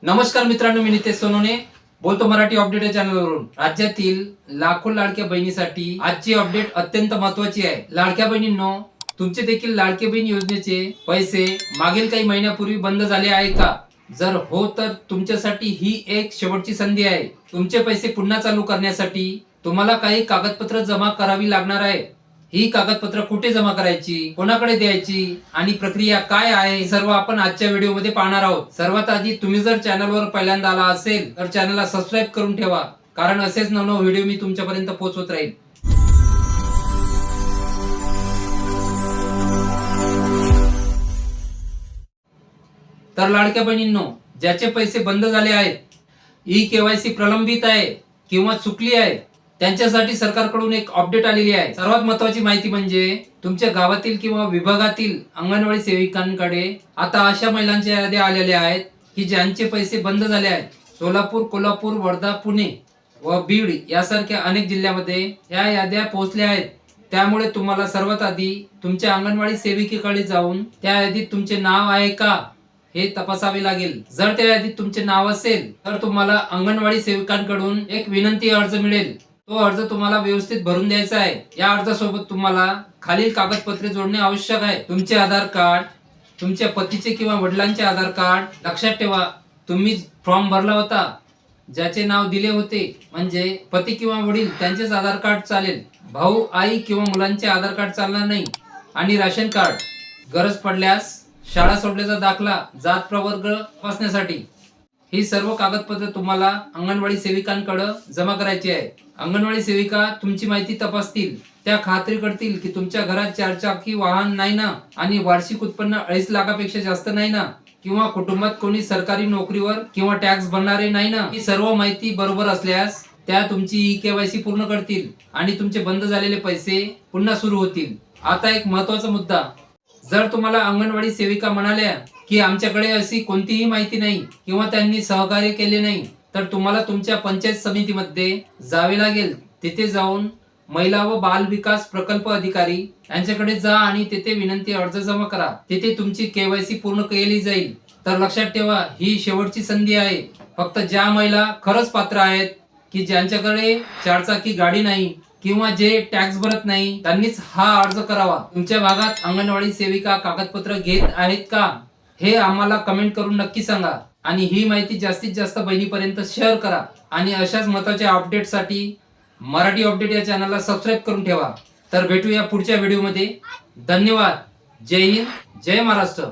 नमस्कार मित्रांनो, मी नितेश सोनोने बोलतो मराठी अपडेट या चॅनलवरून। राज्यातील लाखो लाडक्या बहिणीसाठी आजची अपडेट अत्यंत महत्त्वाची आहे। लाडक्या बहिणींनो, तुमचे देखील लाडकी बहीण योजनेचे पैसे मागील काही महिन्यापूर्वी बंद झाले आहे का? जर हो तर तुमच्यासाठी ही एक शेवटची संधी आहे। तुमचे पैसे पुन्हा चालू करण्यासाठी तुम्हाला काही कागदपत्र जमा करावी लागणार आहे। ही कागदपत्र कुठे जमा करायची, कोणाकडे द्यायची आणि प्रक्रिया काय आहे, हे सर्व आपण आजच्या व्हिडिओमध्ये पाहणार आहोत। सर्वात आधी तुम्ही जर चॅनलवर पहिल्यांदा आला असेल तर चॅनलला सबस्क्राईब करून ठेवा, कारण असेच नवनवीन व्हिडिओ मी तुमच्यापर्यंत पोहोचवत राहील। तर लाडक्या बहिणींनो, ज्याचे पैसे बंद झाले आहेत, ई-केवायसी प्रलंबित आहे किंवा चुकली आहे, त्यांच्यासाठी सरकारकडून एक अपडेट आलेली आहे। सर्वात महत्त्वाची माहिती म्हणजे तुमच्या गावातील किंवा विभागातील अंगणवाडी सेविकांकडे आता अशा महिलांच्या याद्या आलेल्या आहेत की ज्यांचे पैसे बंद झाले आहेत। सोलापूर, कोल्हापूर, वर्धा, पुणे व बीड यासारख्या अनेक जिल्ह्यामध्ये या याद्या पोहोचल्या आहेत। त्यामुळे तुम्हाला सर्वात आधी तुमच्या अंगणवाडी सेविकेकडे जाऊन त्या यादीत तुमचे नाव आहे का हे तपासावे लागेल। जर त्या यादीत तुमचे नाव असेल तर तुम्हाला अंगणवाडी सेविकांकडून एक विनंती अर्ज मिळेल। तो अर्ज तुम्हाला व्यवस्थित भरून द्यायचा आहे। या अर्जासोबत तुम्हाला खालील कागदपत्रे जोडणे आवश्यक आहे। तुमचे आधार कार्ड, तुमच्या पतीचे किंवा वडिलांचे आधार कार्ड। लक्षात ठेवा, तुम्ही फॉर्म भरला होता, ज्याचे नाव दिले होते म्हणजे पती किंवा वडील त्यांचेच आधार कार्ड चालेल। भाऊ, आई किंवा मुलांचे आधार कार्ड चालणार नाही। आणि राशन कार्ड, गरज पडल्यास शाळा सोडल्याचा दाखला, जात प्रवर्ग तपासण्यासाठी। ही सर्व कागदपत्रे तुम्हाला अंगणवाडी सेविकांकडे जमा करायची आहे। अंगणवाडी सेविका तुमची माहिती तपासतील, त्या खात्री करतील की तुमच्या घरात 4 चाकी वाहन नाही ना, आणि वार्षिक उत्पन्न 2.5 लाखापेक्षा जास्त नाही ना, किंवा कुटुंबात कोणी सरकारी नोकरीवर किंवा टॅक्स भरणारे नाही ना। ही सर्व माहिती बरोबर असल्यास त्या तुमची ई-केवायसी पूर्ण करतील आणि तुमचे बंद झालेले पैसे पुन्हा सुरू होतील। आता एक महत्त्वाचा मुद्दा, जर तुम्हाला अंगणवाडी सेविका म्हणाल्या की आमच्याकडे अशी कोणतीही माहिती नाही किंवा त्यांनी सहकार्य केले नाही, तर तुम्हाला तुमच्या पंचायत समितीमध्ये जावे लागेल। तिथे जाऊन महिला व बाल विकास प्रकल्प अधिकारी यांच्याकडे जा आणि तिथे विनंती अर्ज जमा करा। तिथे तुमची केवायसी पूर्ण केली जाईल। तर लक्षात ठेवा, ही शेवटची संधी आहे। फक्त ज्या महिला खरंच पात्र आहेत की ज्यांच्याकडे 4 चाकी गाडी नाही किंवा जे टॅक्स भरत नाही, त्यांनीच हा अर्ज करावा। तुमच्या भागात अंगणवाडी सेविका कागदपत्र घेत आहेत का हे आम्हाला कमेंट करून नक्की सांगा। आणि ही माहिती जास्तीत जास्त बहिणीपर्यंत शेअर करा। आणि अशाच महत्त्वाच्या अपडेटसाठी मराठी अपडेट या चॅनलला सबस्क्राईब करून ठेवा। तर भेटूया पुढच्या व्हिडिओमध्ये। धन्यवाद। जय हिंद, जय महाराष्ट्र।